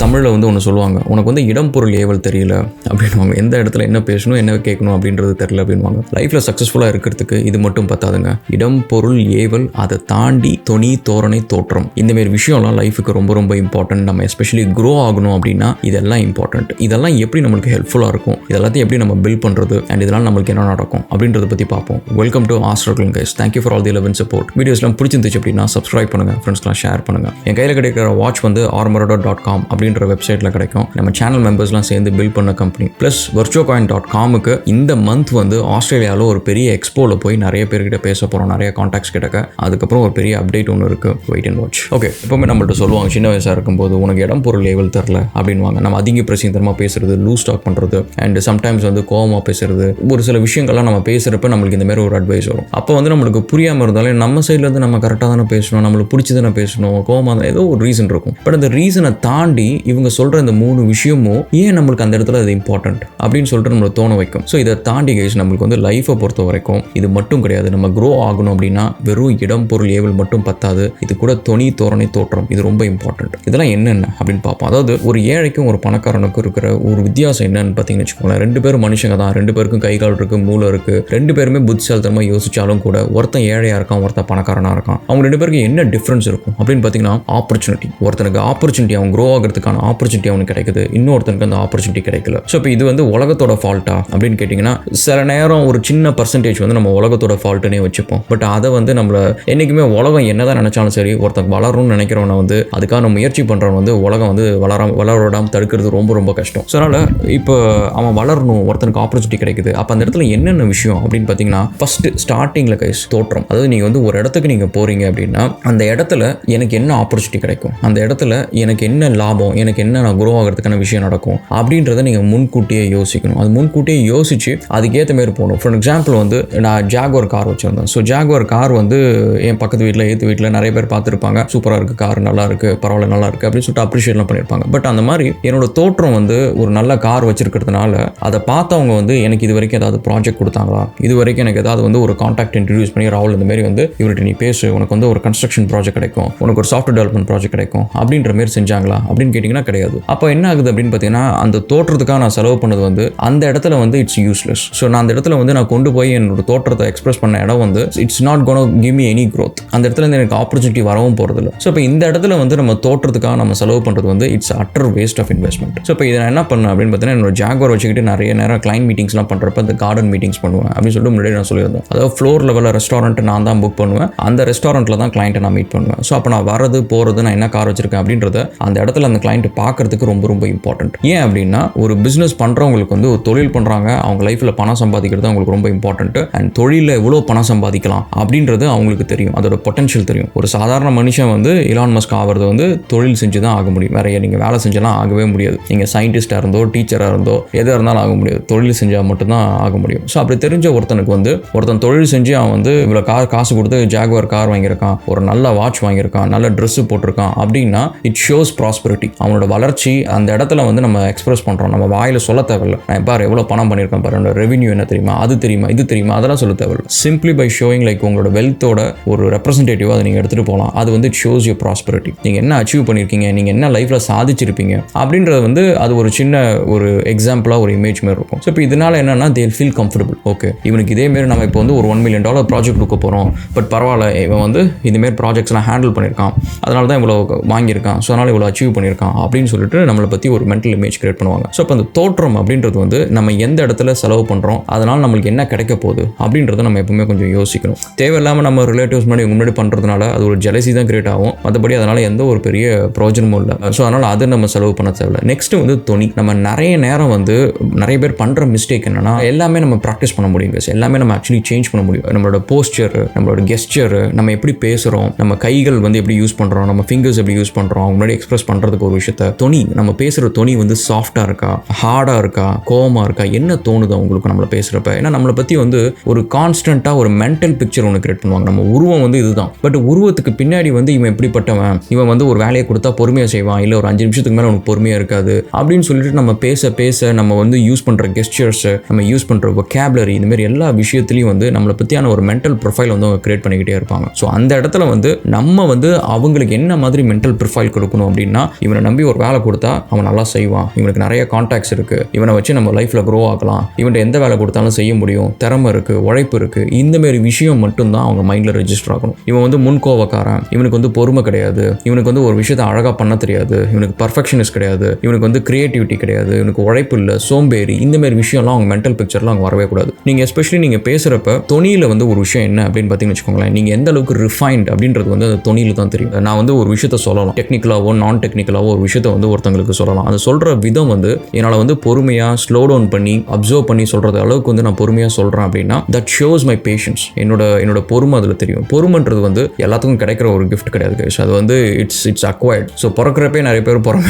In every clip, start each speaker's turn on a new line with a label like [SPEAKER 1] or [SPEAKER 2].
[SPEAKER 1] தமிழில் வந்து ஒன்று சொல்லுவாங்க, உனக்கு வந்து இடம் பொருள் ஏவல் தெரியல அப்படின்வாங்க. எந்த இடத்துல என்ன பேசணும் என்ன கேட்கணும் அப்படின்றது தெரியல அப்படின்வாங்க. லைஃப்பில் சக்ஸஸ்ஃபுல்லாக இருக்கிறதுக்கு இது மட்டும் பத்தாதுங்க. இடம் பொருள் ஏவல், அதை தாண்டி தொனி தோரணை தோற்றம், இந்தமாரி விஷயம்லாம் லைஃபுக்கு ரொம்ப ரொம்ப இம்பார்ட்டன்ட். நம்ம எஸ்பெஷலி க்ரோ ஆகணும் அப்படின்னா இதெல்லாம் இம்பார்ட்டன்ட். இதெல்லாம் எப்படி நம்மளுக்கு ஹெல்ப்ஃபுல்லாக இருக்கும், இதெல்லாத்தையும் எப்படி நம்ம பில்ட் பண்ணுறது அண்ட் இதெல்லாம் நம்மளுக்கு என்ன நடக்கும் அப்படின்றத பற்றி பார்ப்போம். Welcome to Astragal guys. Thank you for all the love and support. வீடியோஸ்லாம் பிடிச்சிருந்துச்சு அப்படின்னா சப்ஸ்கிரைப் பண்ணுங்கள், ஃப்ரெண்ட்ஸ்லாம் ஷேர் பண்ணுங்கள். என் கையில் கிடைக்கிற வாட்ச் வந்து armorado.com அப்படின்ற வெப்சைட்டில் கிடைக்கும். நம்ம சேனல் மெம்பர்ஸ்லாம் சேர்ந்து பில்ட் பண்ண கம்பெனி. ப்ளஸ் virtualcoin.comக்கு இந்த மந்த் வந்து ஆஸ்திரேலியாவில் ஒரு பெரிய எக்ஸ்போவில் போய் நிறைய பேர்கிட்ட பேச போகிறோம், நிறைய கான்டாக்ட்ஸ் கிட்டக்க. அதுக்கப்புறம் ஒரு பெரிய அப்டேட் ஒன்று இருக்குது, வெயிட் அண்ட் வாட்ச். ஓகே, எப்போவுமே நம்மள்ட்ட சொல்லுவாங்க, சின்ன வயசாக இருக்கும்போது உனக்கு இடம் பொருள் லேவல் தெரில அப்படின்வாங்க. நம்ம அதிக பிரசித்தமாக பேசுறது, லூஸ் டாக் பண்ணுறது அண்ட் சம்டைம்ஸ் வந்து கோவமாக பேசுறது, ஒரு சில விஷயங்கள்லாம் நம்ம பேசுகிறப்ப நம்மளுக்கு இந்த மாதிரி ஒரு அட்வைஸ் வரும். அப்போ வந்து நம்மளுக்கு புரியாமல் இருந்தாலும் நம்ம சைட்லேருந்து நம்ம கரெக்டாக தானே பேசணும், நம்மளுக்கு பிடிச்சி தானே பேசணும், கோவமாக தான் ஏதோ ஒரு ரீசன் இருக்கும். பட் அந்த ரீசனை தாண்டி இவங்க சொல்கிற இந்த 3 விஷயமும் ஏன் நம்மளுக்கு அந்த இடத்துல அது இம்பார்ட்டன்ட் அப்படின்னு சொல்லிட்டு நம்மளுக்கு தோண வைக்கும். ஸோ இதை தாண்டி கைஸ் நம்மளுக்கு வந்து லைஃப்பை பொறுத்த வரைக்கும் இது மட்டும் கிடையாது. நம்ம க்ரோ ஆகணும் அப்படின்னா வெறும் இடம் பொருள் ஏவல் மட்டும் பத்தாது, இது கூட தொனி தோரணை தோற்றம், இது ரொம்ப இம்பார்ட்டன்ட். இதெல்லாம் என்னென்ன அப்படின்னு பார்ப்போம். அதாவது ஒரு ஏழைக்கும் ஒரு பணக்காரனுக்கும் இருக்கிற ஒரு வித்தியாசம் என்னன்னு பார்த்தீங்கன்னு வச்சுக்கோங்களேன். 2 பேரும் மனுஷங்க தான், 2 பேருக்கும் கை கால் இருக்குது, மூளை இருக்குது, 2 பேருமே புத்திசாலித்தனமாக யோசிச்சாலும் கூட ஒருத்தன் ஏழையாக இருக்கான், ஒருத்தன் பணக்காரனாக இருக்கான். அவங்க 2 பேருக்கு என்ன டிஃப்ரென்ஸ் இருக்கும் அப்படின்னு பார்த்தீங்கன்னா ஆப்பர்ச்சுனிட்டி. ஒருத்தனுக்கு ஆப்பர்ச்சுனிட்டி, அவன் க்ரோ ஆகிறதுக்கான ஆப்பர்ச்சுனிட்டி அவனுக்கு கிடைக்குது, இன்னொருத்தனுக்கு அந்த ஆப்பர்ச்சுனிட்டி கிடைக்கல. ஸோ இப்போ இது வந்து உலகத்தோட ஃபால்ட்டா அப்படின்னு கேட்டிங்கன்னா சில நேரம் ஒரு சின்ன பர்சன்டேஜ் வந்து நம்ம உலகத்தோட ஃபால்ட்டுனே வச்சுப்போம். பட் அதை வந்து நம்மளை என்றைக்குமே உலகம் என்னதான் நினைச்சாலும் சரி, ஒருத்தன் வளரணும்னு நினைக்கிறவனை வந்து அதுக்கான முயற்சி பண்ணுறவன் வந்து உலகம் வந்து வளரோடாமல் தடுக்கிறது ரொம்ப ரொம்ப கஷ்டம். ஸோ அதனால் இப்போ அவன் வளரணும், ஒருத்தனுக்கு ஆப்பர்ச்சுனிட்டி கிடைக்குது. அப்போ அந்த இடத்துல என்னென்ன விஷயம் அப்படின்னு பார்த்தீங்கன்னா ஃபர்ஸ்ட் ஸ்டார்டிங்கில் கைஸ் தோற்றம். அதாவது நீங்கள் வந்து ஒரு இடத்துக்கு நீங்கள் போகிறீங்க அப்படின்னா அந்த இடத்துல எனக்கு என்ன ஆப்பர்ச்சுனிட்டி கிடைக்கும், அந்த இடத்துல எனக்கு என்ன லாபம், எனக்கு என்ன நான் க்ரோ ஆகிறதுக்கான விஷயம் நடக்கும் அப்படின்றத நீங்கள் முன்கூட்டியே யோசிக்கணும். அது முன்கூட்டியே யோசிச்சு அதுக்கேற்ற மாதிரி போகணும். ஃபார் எக்ஸாம்பிள் வந்து நான் ஜாகுவார் கார் வச்சுருந்தேன். ஸோ ஜாகுவார் கார் வந்து என் பக்கத்து வீட்டில் ஏற்று வீட்டில் நிறைய பேர் பார்த்துருப்பாங்க, சூப்பராக இருக்குது கார், நல்லா இருக்குது, பரவாயில்ல, நல்லா இருக்குது அப்படின்னு சொல்லிட்டு அப்ரிஷியேட்லாம் பண்ணியிருப்பாங்க. பட் அந்த மாதிரி என்னோட தோற்றம் வந்து ஒரு நல்ல கார் வச்சிருக்கிறதுனால அதை பார்த்தவங்க வந்து எனக்கு இது வரைக்கும் ஏதாவது ப்ராஜெக்ட் கொடுத்தாங்களா, இது வரைக்கும் எனக்கு ஏதாவது வந்து ஒரு கான்டாக்ட் இன்ட்ரடியூஸ் பண்ணி ராகுல் இந்த மாதிரி வந்து இவர்கிட்ட நீ பேசு, உனக்கு வந்து ஒரு கன்ஸ்ட்ரக்ஷன் ப்ராஜெக்ட் கிடைக்கும், உனக்கு ஒரு சாஃப்ட்வேர் டெவலப்மெண்ட் ப்ராஜெக்ட் கிடைக்கும் அப்படின்ற மாதிரி செஞ்சாங்களா அப்படின்னு கேட்டிங்கன்னா கிடையாது. அப்போ என்ன ஆகுது அப்படின்னு பார்த்தீங்கன்னா அந்த தோற்றத்துக்காக நான் செலவு பண்ணது வந்து அந்த இடத்துல வந்து இட்ஸ் யூஸ்லெஸ். ஸோ நான் அந்த இடத்துல வந்து நான் கொண்டு போய் என்னோட தோற்றத்தை எக்ஸ்பிரஸ் பண்ண இடம் வந்து it's not gonna give me any growth. அந்த இடத்துல இருந்து எனக்கு ஆப்பர்ச்சுனிட்டி வரவும் போகிறதில்ல. ஸோ இப்போ இந்த இடத்துல வந்து நம்ம தோற்றத்துக்காக நம்ம செலவு பண்ணுறது வந்து it's utter waste of investment. So இப்போ இதை நான் என்ன பண்ணேன் அப்படின்னு பார்த்தீங்கன்னா என்னோட ஜாகுவார் வச்சுக்கிட்டு நிறைய நேரம் கிளைண்ட் மீட்டிங்ஸ்லாம் பண்ணுறப்ப இந்த கார்டன் மீட்டிங்ஸ் பண்ணுவேன் அப்படின்னு சொல்லிட்டு முன்னாடி நான் சொல்லியிருந்தேன். அதாவது ஃப்ளோர் லெவலில் ரெஸ்டாரண்ட் நான் தான் புக் பண்ணுவேன், அந்த ரெஸ்டாரண்ட்டில் தான் கிளைண்ட்டை நான் மீட் பண்ணுவேன். ஸோ அப்போ நான் வரது போகிறது, நான் என்ன கார் வச்சிருக்கேன் அப்படின்றத அந்த இடத்துல அந்த கிளைண்ட்டை பார்க்கறதுக்கு ரொம்ப ரொம்ப இம்பார்ட்டன்ட். ஏன் அப்படின்னா ஒரு பிஸ்னஸ் பண்ணுறவங்களுக்கு வந்து ஒரு தொழில் பண்ணுறாங்க, அவங்க லைஃப்பில் பணம் சம்பாதிக்கிறது அவங்களுக்கு ரொம்ப இம்பார்ட்டன்ட். அண்ட் தொழிலில் எவ்வளோ பணம் சம்பாதிக்கலாம் அப்படின்றது அவங்களுக்கு தெரியும், அதோட பொட்டன்ஷியல் தெரியும். ஒரு சாதாரண மனுஷன் வந்து இலான் மஸ்க் ஆகிறது வந்து தொழில் செஞ்சு தான் ஆக முடியும், வேற நீங்கள் வேலை செஞ்செல்லாம் ஆகவே முடியாது. நீங்கள் சயின்டிஸ்டாக இருந்தோ டீச்சராக இருந்தோ எதாக இருந்தாலும் ஆக முடியாது, தொழில் செஞ்சால் மட்டும்தான் ஆக முடியும். ஸோ அப்படி தெரிஞ்ச ஒருத்தனுக்கு வந்து ஒருத்தன் தொழில் செஞ்சு அவன் வந்து இவ்வளோ காசு கொடுத்து ஜாகுவார் கார் வாங்கியிருக்கான், ஒரு நல்ல வாட்ச் வாங்கியிருக்கான், நல்ல ட்ரெஸ்ஸு போட்டிருக்கான் அப்படின்னா இட் ஷோஸ் ப்ராஸ்பரிட்டி. அவனோட வளர்ச்சி அந்த இடத்துல வந்து நம்ம எக்ஸ்பிரஸ் பண்ணுறோம், நம்ம வாயில் சொல்ல தேவையில்லை. நான் பாரு எவ்வளோ பணம் பண்ணியிருக்கேன் பாரு, என்னோட ரெவன்யூ என்ன தெரியுமா, அது தெரியுமா, இது தெரியுமா, அதெல்லாம் சொல்ல தேவையில்லை. சிம்பிளி பை ஷோயிங் லைக் உங்களோட வெல்த்தோட ஒரு ரெப்ரஸன்டேட்டிவாக அதை நீங்கள் எடுத்துகிட்டு போகலாம். அது வந்து இட் ஷோஸ் யூர் ப்ராஸ்பரிட்டி. நீங்கள் என்ன அச்சீவ் பண்ணியிருக்கீங்க, நீங்கள் என்ன லைஃப்பில் சாதிச்சிருப்பீங்க அப்படின்றது வந்து அது ஒரு சின்ன ஒரு எக்ஸாம்பிளாக ஒரு இமேஜ் மாதிரி இருக்கும். ஸோ இப்போ இதனால என்னன்னா தே ஃபீல் கம்ஃபர்டபுள். ஓகே, இவனுக்கு இதேமாரி நம்ம இப்போ வந்து ஒரு $1 million ப்ராஜெக்ட் கொடுக்க போகிறோம், பட் பரவாயில்ல இவன் வந்து இதுமாரி ப்ராஜெக்ட்ஸ்லாம் ஹேண்டில் பண்ணியிருக்கான், அதனால தான் இவ்வளோ வாங்கியிருக்கான், ஸோ அதனால் இவ்வளோ அச்சீவ் பண்ணியிருக்கான் அப்படின்னு சொல்லிட்டு நம்மளை பற்றி ஒரு மென்டல் இமேஜ் கிரியேட் பண்ணுவாங்க. ஸோ இப்போ அந்த தோற்றம் அப்படின்றது வந்து நம்ம எந்த இடத்துல செலவு பண்ணுறோம், அதனால் நம்மளுக்கு என்ன கிடைக்க போகுது அப்படின்றத நம்ம எப்பவுமே கொஞ்சம் யோசிக்கணும். தேவையில்லாமல் நம்ம ரிலேட்டிவ்ஸ் முன்னாடி பண்ணுறதுனால அது ஒரு ஜெலசி தான் கிரியேட் ஆகும், மற்றபடி அதனால் எந்த ஒரு பெரிய பிரோஜனமும் இல்லை. ஸோ அதனால் அதை நம்ம செலவு பண்ண தேவையில்லை. நெக்ஸ்ட் வந்து துணி. நம்ம நிறைய நேரம் வந்து நிறைய பேர் பண்ணுற மிஸ்டேக் என்னன்னா எல்லாமே நம்ம ப்ராக்டிஸ் பண்ண முடியும், எல்லாமே நம்ம ஆக்சுவலி சேஞ்ச் பண்ண முடியும். நம்மளோட போஸ்டர், நம்மளோட கெஸ்டர், நம்ம எப்படி பேசுகிறோம், நம்ம கைகள் வந்து எப்படி யூஸ் பண்ணுறோம், நம்ம ஃபிங்கர்ஸ் எப்படி யூஸ் பண்ணுறோம், அவங்க முன்னாடி எக்ஸ்பிரஸ் பண்ணுறதுக்கு ஒரு விஷயத்த. துணி, நம்ம பேசுகிற துணி வந்து சாஃப்டாக இருக்கா, ஹார்டாக இருக்கா, கோவமாக இருக்கா, என்ன தோணுது அவங்களுக்கு நம்மளை பேசுகிறப்ப. ஏன்னா நம்மளை பற்றி வந்து ஒரு கான்ஸ்டண்ட்டாக ஒரு மென்டல் பிக்சர் ஒன்று கிரியேட் பண்ணுவாங்க. நம்ம உருவம் வந்து இதுதான், பட் உருவத்துக்கு பின்னாடி வந்து இவன் எப்படிப்பட்டவன், இவன் வந்து ஒரு வேலையை கொடுத்தா பொறுமையாக செய்வான், இல்லை ஒரு 5 நிமிஷத்துக்கு மேலே உனக்கு பொறுமையாக இருக்காது அப்படின்னு சொல்லிட்டு நம்ம பேச நம்ம வந்து யூஸ் பண்ணுற கெஸ்டர்ஸ், நம்ம யூஸ் பண்ணுற வொக்காபுலரி, இந்த மாதிரி எல்லா விஷயத்துலையும் வந்து நம்மளை பற்றியான ஒரு மென்டல் ப்ரொஃபைல் வந்து அவங்க கிரியேட் பண்ணிக்கிட்டே இருப்பாங்க. ஸோ அந்த இடத்துல வந்து நம்ம வந்து அவங்களுக்கு என்ன மாதிரி மென்டல் ப்ரொஃபைல் கொடுக்கணும் அப்படின்னா இவனை நம்பி ஒரு வேலை கொடுத்தா அவன் நல்லா செய்வான், இவனுக்கு நிறைய கான்டாக்ட்ஸ் இருக்குது, இவனை வச்சு நம்ம லைஃப்பில் க்ரோ ஆகலாம், இவன்ட்ட எந்த வேலை கொடுத்தாலும் செய்ய முடியும், திறமை இருக்குது, உழைப்பு இருக்குது, இந்தமாரி விஷயம் மட்டும்தான் அவங்க மைண்டில் ரெஜிஸ்டர் ஆகணும். இவன் வந்து முன்கோவக்காரன், இவனுக்கு வந்து பொறுமை கிடையாது, இவனுக்கு வந்து ஒரு விஷயத்தை அழகாக பண்ண தெரியாது, இவனுக்கு பர்ஃபெக்ஷனிஸ்ட் கிடையாது, இவனுக்கு வந்து கிரியேட்டிவிட்டி கிடையாது, இவனுக்கு உழைப்பு இல்லை, சோம்பேறி, இந்தமாரி விஷயம்லாம் அவங்க மென்டல் பிக்சரில் அவங்க வரவே கூடாது. நீங்கள் எஸ்பெஷலி நீங்கள் பேசுகிறப்ப தொனியில் வந்து ஒரு விஷயம் என்ன அப்படின்னு பார்த்தீங்கன்னு வச்சுக்கோங்களேன், நீங்கள் எந்த அளவுக்கு ரிஃபைன்ட் அப்படின்றது வந்து அந்த தொனியில் தான் தெரியும். நான் வந்து ஒரு விஷயத்த சொல்லலாம், டெக்னிக்கலாவோ நான் டெக்னிக்கலாவோ ஒரு விஷயத்த வந்து ஒருத்தங்களுக்கு சொல்லலாம். அது சொல்கிற விதம் வந்து என்னால் வந்து பொறுமையாக ஸ்லோ டவுன் பண்ணி அப்சர்வ் பண்ணி சொல்கிறது அளவுக்கு வந்து நான் பொறுமையாக சொல்கிறேன் அப்படின்னா தட் ஷோஸ் மை பேஷன்ஸ். என்னோட பொறுமை அதில் தெரியும். பொறுமைன்றது வந்து எல்லாத்துக்கும் கிடைக்கிற ஒரு கிஃப்ட் கிடையாது கைஸ். அது வந்து இட்ஸ் அக்வயர்ட். ஸோ பிறக்கிறப்பே நிறைய பேர்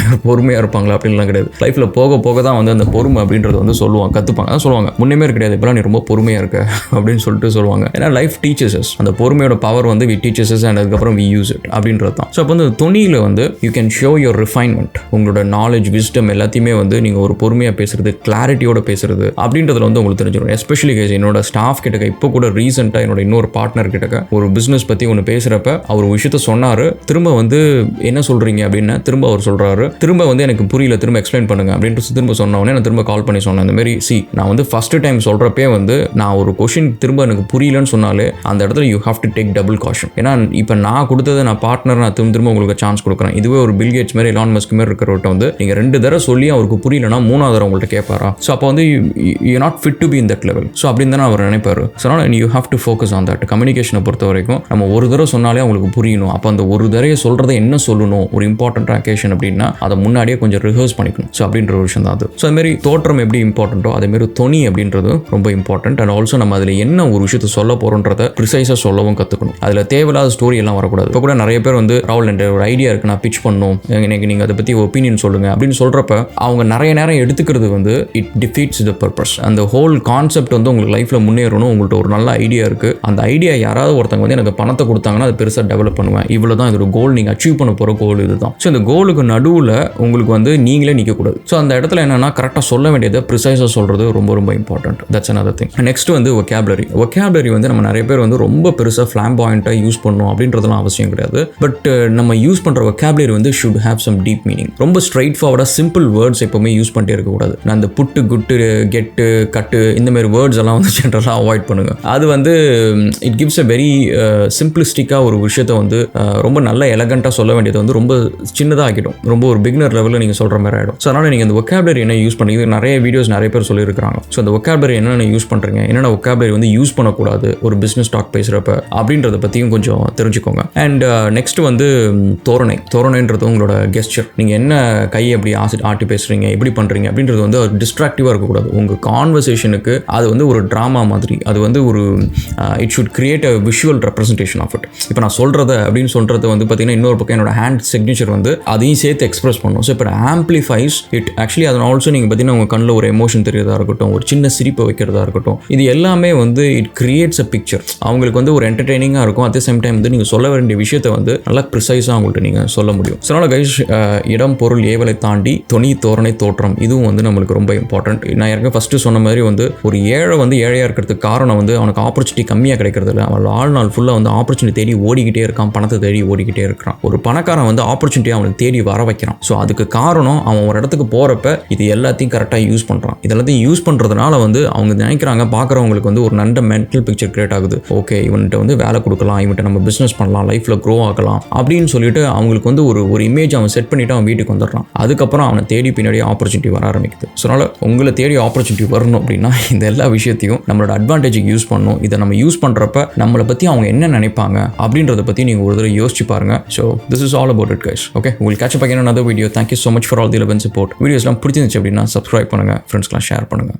[SPEAKER 1] பொறுமையாக இருப்பாங்களா அப்படின்லாம் கிடையாது. லைஃப்பில் போக போக தான் வந்து அந்த பொறுமை அப்படின்றது வந்து கற்றுப்பாங்க. அதான் சொல்லுவாங்க, முன்னே கிடையாது, இப்போலாம் நீ ரொம்ப பொறுமையாக இருக்க அப்படின்னு சொல்லிட்டு சொல்லுவாங்க. ஏன்னா லைஃப் டீச்சர்ஸ் அஸ், அந்த பொறுமையோட பவர் வந்து வி டீச்சர்ஸ் அஸ் அண்ட் அதுக்கப்புறம் வி யூஸ் இட் அப்படின்றது தான். ஸோ அப்போ வந்து தொனியில் வந்து you can show your refinement, உங்களோட நாலேஜ் விஸ்டம் எல்லாத்தையுமே வந்து நீங்கள் ஒரு பொறுமையாக பேசுறது, கிளாரிட்டியோட பேசுறது அப்படின்றதுல வந்து உங்களுக்கு தெரிஞ்சிடும். எஸ்பெஷலி என்னோட ஸ்டாஃப் கிட்ட இப்போ கூட ரீசெண்டாக என்னோட இன்னொரு பார்ட்னர் கிட்ட ஒரு பிஸ்னஸ் பற்றி ஒன்று பேசுகிறப்ப அவர் விஷயத்த சொன்னார். திரும்ப வந்து என்ன சொல்கிறீங்க அப்படின்னு திரும்ப அவர் சொல்கிறாரு, திரும்ப வந்து எனக்கு புரியல, திரும்ப எக்ஸ்பிளைன் பண்ணுங்க அப்படின்ட்டு திரும்ப சொன்னோடனே நான் திரும்ப கால் பண்ணி சொன்னேன், இந்த மாதிரி நான் வந்து ஃபஸ்ட்டு டைம் சொல்கிறப்பே வந்து நான் ஒரு கொஷின் திரும்ப எனக்கு புரியலன்னு சொன்னாலே அந்த இடத்துல you have to take double caution. ஏன்னா இப்போ நான் கொடுத்ததை நான் பார்ட்னர் நான் திரும்ப உங்களுக்கு சான்ஸ் கொடுக்குறேன். இதுவே ஒரு பில் கேட்ஸ் மாதிரி எலான் மஸ்க் மாதிரி இருக்கிறவர்கிட்ட வந்து நீங்கள் 2 தடவை சொல்லி அவருக்கு புரியலன்னா 3வது தடவை உங்கள்கிட்ட கேட்பாரா? ஸோ அப்போ வந்து you not fit to be in that level. So அப்படின்னு தானே அவர் நினைப்பார். ஸோ அதனால் you have to focus on that. கம்யூனிகேஷனை பொறுத்த வரைக்கும் நம்ம ஒரு தடவை சொன்னாலே அவங்களுக்கு புரியணும். அப்போ அந்த ஒரு தடவை சொல்கிறத என்ன சொல்லணும், ஒரு இம்பார்ட்டன்ட் அக்கேஷன் அப்படின்னா அதை முன்னாடியே கொஞ்சம் ரிஹர்ஸ் பண்ணிக்கணும். ஸோ அப்படின்ற ஒரு விஷயம் தான் அது. ஸோ அதுமாரி தோற்றம் எப்படி இம்பார்ட்டண்ட்டோ அதேமாரி தொனி அப்படின்றது ரொம்ப இம்பார்ட்டன்ட். அண்ட் ஆல்சோ நம்ம அதில் என்ன ஒரு விஷயத்தை சொல்ல போகிறோன்றதை ப்ரிசைஸாக சொல்லவும் கற்றுக்கணும். அதில் தேவையில்லாத ஸ்டோரி எல்லாம் வரக்கூடாது. இப்போ கூட நிறைய பேர் வந்து ராகுல் என்ற ஒரு ஐடியா இருக்குது, நான் பிச் பண்ணணும், எனக்கு நீங்கள் அதை பற்றி ஒப்பீனியன் சொல்லுங்கள் அப்படின்னு சொல்கிறப்ப அவங்க நிறைய நேரம் எடுத்துக்கிறது வந்து இட் டிஃபீட்ஸ் த பர்பஸ். அந்த ஹோல் கான்செப்ட் வந்து உங்களுக்கு லைஃப்பில் முன்னேறணும். உங்கள்கிட்ட ஒரு நல்ல ஐடியா இருக்குது, அந்த ஐடியா யாராவது ஒருத்தங்க வந்து எனக்கு பணத்தை கொடுத்தாங்கன்னா அது பெருசாக டெவலப் பண்ணுவேன், இவ்வளோ தான் இதோட கோல், நீங்கள் அச்சீவ் பண்ண போகிற கோல் இதுதான். ஸோ இந்த கோலுக்கு நடுவில் உங்களுக்கு வந்து நீங்களே நிற்கக்கூடாது. ஸோ அந்த இடத்துல என்னென்னா கரெக்டாக சொல்ல வேண்டியதை ப்ரிசைஸாக சொல்கிறது ரொம்ப ரொம்ப important. That's another thing. Next வந்து ஒகேபுலரி வந்து நம்ம நிறைய பேர் வந்து ரொம்ப பெருசாக ஃப்ளாம்பாயிண்ட்டாக யூஸ் பண்ணணும் அப்படின்றதுலாம் அவசியம் கிடையாது. பட் நம்ம யூஸ் பண்ணுற ஒகேபுலரி வந்து should have some deep meaning. ரொம்ப ஸ்ட்ரைட் ஃபார்வர்டாக சிம்பிள் வேர்ட்ஸ் எப்போவுமே யூஸ் பண்ணிட்டே இருக்கக்கூடாது. நான் அந்த புட்டு, குட்டு, கெட்டு, கட்டு இந்த மாதிரி வேர்ட்ஸ் எல்லாம் வந்து ஜென்ரலாக அவாய்ட் பண்ணுங்கள். அது வந்து இட் கிவ்ஸ் அ வெரி சிம்பிளிஸ்டிக்காக ஒரு விஷயத்தை வந்து ரொம்ப நல்ல எலகண்ட்டாக சொல்ல வேண்டியது வந்து ரொம்ப சின்னதாக ஆகிடும், ரொம்ப ஒரு பிகினர் லெவலில் நீங்கள் சொல்கிற மாதிரி ஆகிடும். ஸோ அதனால் நீங்கள் அந்த ஒகேபுலரி என்ன யூஸ் பண்ணி நிறைய வீடியோஸ் நிறைய பேர் சொல்லியிருக்காங்க. ஸோ அந்த ஒகேபுலரி என்னென்ன யூஸ் பண்ணுறீங்க, என்னென்ன ஒகேபுலரி வந்து யூஸ் பண்ணக்கூடாது ஒரு பிஸ்னஸ் டாக் பேசுகிறப்ப அப்படின்றத பற்றியும் கொஞ்சம் தெரிஞ்சுக்கோங்க. அண்ட் நெக்ஸ்ட் வந்து தோரணைன்றது உங்களோட கெஸ்டர். நீங்கள் என்ன கையை எப்படி ஆட்டி பேசுகிறீங்க, எப்படி பண்ணுறீங்க அப்படின்றது வந்து டிஸ்ட்ராக்டிவாக இருக்கக்கூடாது. உங்கள் கான்வர்சேஷனுக்கு அது வந்து ஒரு ட்ராமா மாதிரி, அது வந்து ஒரு it should create a visual representation of it. இப்போ நான் சொல்கிறத அப்படின்னு சொல்கிறது வந்து பார்த்தீங்கன்னா இன்னொரு பக்கம் என்னோட ஹேண்ட் சிக்னேச்சர் வந்து அதையும் சேர்த்து எக்ஸ்பிரஸ் பண்ணும். ஸோ இப்போ ஆம்பிளிஃபைஸ் இட் ஆக்சுவலி. அதனால் ஆல்சோ நீங்கள் பார்த்தீங்கன்னா உங்கள் கண்ணில் ஒரு எமோஷன் தெரியறதா இருக்கட்டும், ஒரு சின்ன சிரிப்பை வைக்கிறதா இருக்கட்டும், இது எல்லாமே வந்து இட் கிரியேட்ஸ் அ பிக்சர். அவங்களுக்கு வந்து ஒரு என்டர்டெய்னிங்காக இருக்கும். அட் த சேம் டைம் வந்து நீங்கள் சொல்ல வேண்டிய விஷயத்தை வந்து நல்லா ப்ரிசைஸாக அவங்கள்ட்ட நீங்கள் சொல்ல முடியும். ஸோ அதனால் கைஸ் இடம், பொருள், ஏவலை தாண்டி தொனி, தோரணை, தோற்றம் இதுவும் வந்து நம்மளுக்கு ரொம்ப இம்பார்ட்டன்ட். நான் ஏற்கனவே ஃபஸ்ட்டு சொன்ன மாதிரி வந்து ஒரு ஏழை வந்து ஏழையாக இருக்கிறதுக்கு காரணம் வந்து அவனுக்கு ஆப்பர்ச்சுனிட்டி கம்மியாக கிடைக்கிறது இல்லை. அவன் வாழ்நாள் ஃபுல்லாக வந்து ஆப்பர்ச்சுனிட்டி தேடி ஓடிக்கிட்டே இருக்கான், பணத்தை தேடி ஓடிக்கிட்டே இருக்கிறான். ஒரு பணக்காரன் வந்து ஆப்பர்ச்சுனிட்டியை அவனுக்கு தேடி வர வைக்கிறான். ஸோ அதுக்கு காரணம் அவன் ஒரு இடத்துக்கு போகிறப்ப இது எல்லாத்தையும் கரெக்டாக யூஸ் பண்ணுறான். இதெல்லாத்தையும் யூஸ் பண்ணுறதுனால வந்து அவங்க நினைக்கிறாங்க, பார்க்குறவங்களுக்கு வந்து ஒரு நல்ல மென்டல் பிக்சர் கிரியேட் ஆகுது. ஓகே, இவன்கிட்ட வந்து வேலை கொடுக்கலாம், இவன்கிட்ட நம்ம பிஸ்னஸ் பண்ணலாம், லைஃப்பில் க்ரோ ஆகலாம் அப்படின்னு சொல்லிட்டு அவங்களுக்கு வந்து ஒரு இமேஜ் அவன் செட் பண்ணிவிட்டு அவன் வீட்டுக்கு வந்துடுறான். அதுக்கப்புறம் அவனை தேடி பின்னாடி ஆப்பர்ச்சுனிட்டி வர ஆரம்பிக்குது. ஸோ அதனால் உங்களை தேடி ஆப்பர்ச்சுனிட்டி வரணும் அப்படின்னா இந்த எல்லா விஷயத்தையும் நம்மளோட அட்வான்டேஜுக்கு யூஸ் பண்ணணும். இதை நம்ம யூஸ் பண்ணுறப்ப நம்மளை பற்றி அவங்க என்ன நினைப்பாங்க அப்படின்றத பற்றி நீங்கள் ஒரு தடவை யோசிச்சு பாருங்க. So this is all about it guys. Okay, உங்களுக்கு catch up again another video. Thank you so much for all the love and support. வீடியோஸ்லாம் பிடிச்சிருந்துச்சு அப்படின்னா சப்ஸ்கிரைப் பண்ணுங்கள், ஃப்ரெண்ட்ஸ்க்கெலாம் ஷேர் பண்ணுங்கள்.